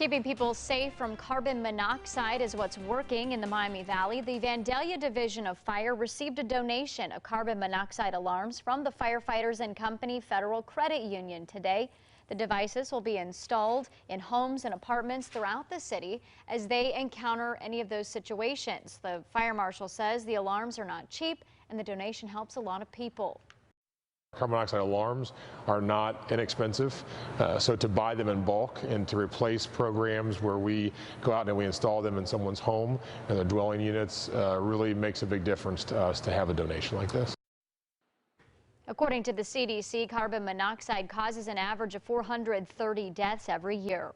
Keeping people safe from carbon monoxide is what's working in the Miami Valley. The Vandalia Division of Fire received a donation of carbon monoxide alarms from the Firefighters and Company Federal Credit Union today. The devices will be installed in homes and apartments throughout the city as they encounter any of those situations. The fire marshal says the alarms are not cheap and the donation helps a lot of people. Carbon monoxide alarms are not inexpensive, so to buy them in bulk and to replace programs where we go out and we install them in someone's home and their dwelling units really makes a big difference to us to have a donation like this. According to the CDC, carbon monoxide causes an average of 430 deaths every year.